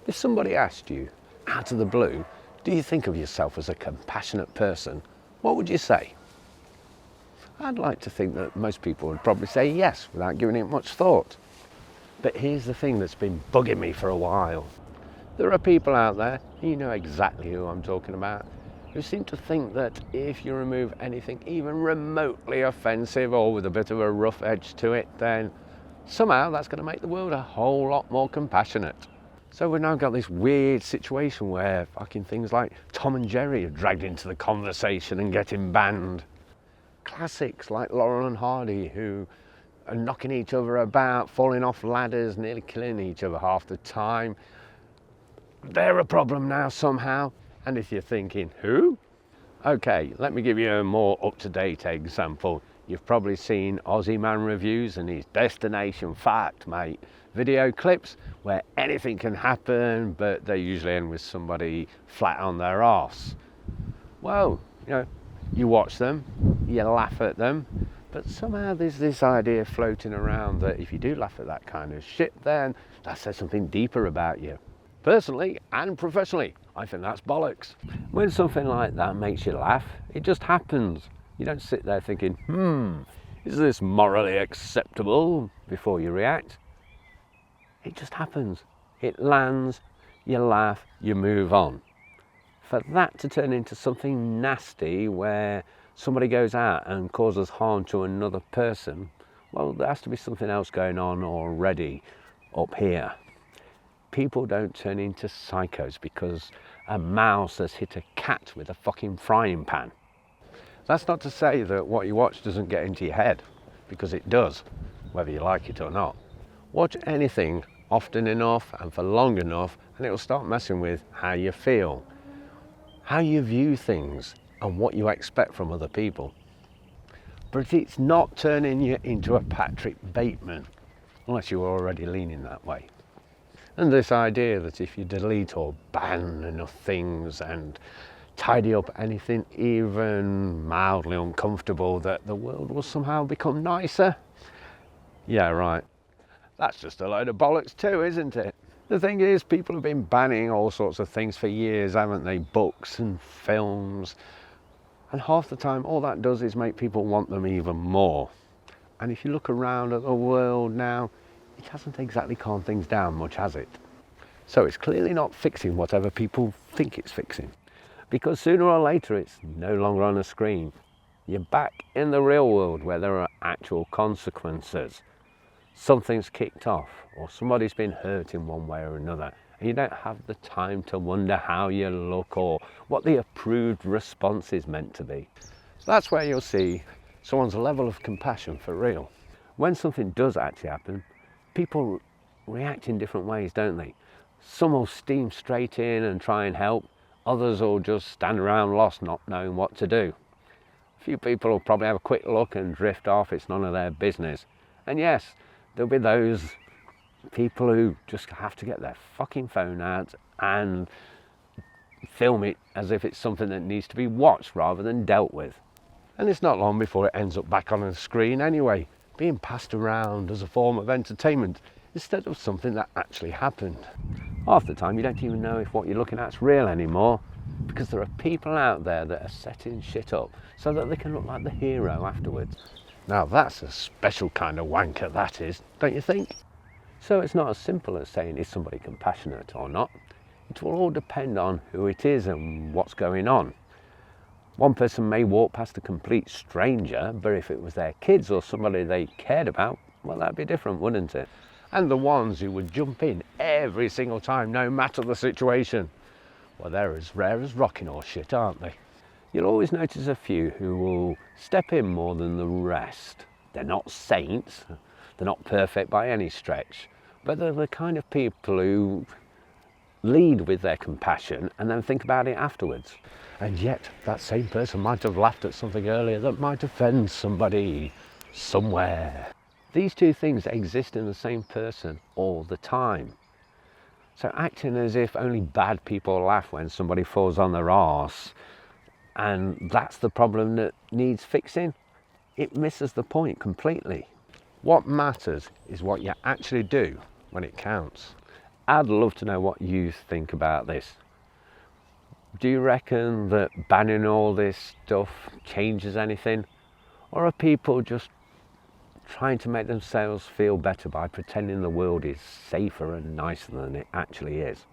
If somebody asked you, out of the blue, do you think of yourself as a compassionate person, what would you say? I'd like to think that most people would probably say yes without giving it much thought. But here's the thing that's been bugging me for a while. There are people out there, you know exactly who I'm talking about, who seem to think that if you remove anything even remotely offensive or with a bit of a rough edge to it, then somehow that's going to make the world a whole lot more compassionate. So we've now got this weird situation where fucking things like Tom and Jerry are dragged into the conversation and getting banned. Classics like Laurel and Hardy, who are knocking each other about, falling off ladders, nearly killing each other half the time. They're a problem now somehow. And if you're thinking, who? Okay, let me give you a more up-to-date example. You've probably seen Aussie Man Reviews and his Destination Fact, mate. Video clips where anything can happen, but they usually end with somebody flat on their arse. Well, you watch them, you laugh at them, but somehow there's this idea floating around that if you do laugh at that kind of shit, then that says something deeper about you. Personally and professionally, I think that's bollocks. When something like that makes you laugh, it just happens. You don't sit there thinking, is this morally acceptable before you react? It just happens. It lands, you laugh, you move on. For that to turn into something nasty where somebody goes out and causes harm to another person, well, there has to be something else going on already up here. People don't turn into psychos because a mouse has hit a cat with a fucking frying pan. That's not to say that what you watch doesn't get into your head, because it does, whether you like it or not. Watch anything often enough and for long enough, and it will start messing with how you feel, how you view things, and what you expect from other people. But it's not turning you into a Patrick Bateman, unless you were already leaning that way. And this idea that if you delete or ban enough things and tidy up anything even mildly uncomfortable, that the world will somehow become nicer. Yeah, right. That's just a load of bollocks too, isn't it? The thing is, people have been banning all sorts of things for years, haven't they? Books and films. And half the time, all that does is make people want them even more. And if you look around at the world now, it hasn't exactly calmed things down much, has it? So it's clearly not fixing whatever people think it's fixing. Because sooner or later, it's no longer on a screen. You're back in the real world where there are actual consequences. Something's kicked off, or somebody's been hurt in one way or another, and you don't have the time to wonder how you look or what the approved response is meant to be. That's where you'll see someone's level of compassion for real. When something does actually happen, people react in different ways, don't they? Some will steam straight in and try and help. Others will just stand around lost, not knowing what to do. A few people will probably have a quick look and drift off. It's none of their business. And yes, there'll be those people who just have to get their fucking phone out and film it as if it's something that needs to be watched rather than dealt with. And it's not long before it ends up back on a screen anyway, being passed around as a form of entertainment instead of something that actually happened. Half the time you don't even know if what you're looking at's real anymore, because there are people out there that are setting shit up so that they can look like the hero afterwards. Now that's a special kind of wanker, that is, don't you think? So it's not as simple as saying is somebody compassionate or not. It will all depend on who it is and what's going on. One person may walk past a complete stranger, but if it was their kids or somebody they cared about, well, that'd be different, wouldn't it? And the ones who would jump in every single time, no matter the situation, well, they're as rare as rocking horse shit, aren't they? You'll always notice a few who will step in more than the rest. They're not saints, they're not perfect by any stretch, but they're the kind of people who lead with their compassion and then think about it afterwards. And yet that same person might have laughed at something earlier that might offend somebody somewhere. These two things exist in the same person all the time. So acting as if only bad people laugh when somebody falls on their arse, and that's the problem that needs fixing, it misses the point completely. What matters is what you actually do when it counts. I'd love to know what you think about this. Do you reckon that banning all this stuff changes anything? Or are people just trying to make themselves feel better by pretending the world is safer and nicer than it actually is?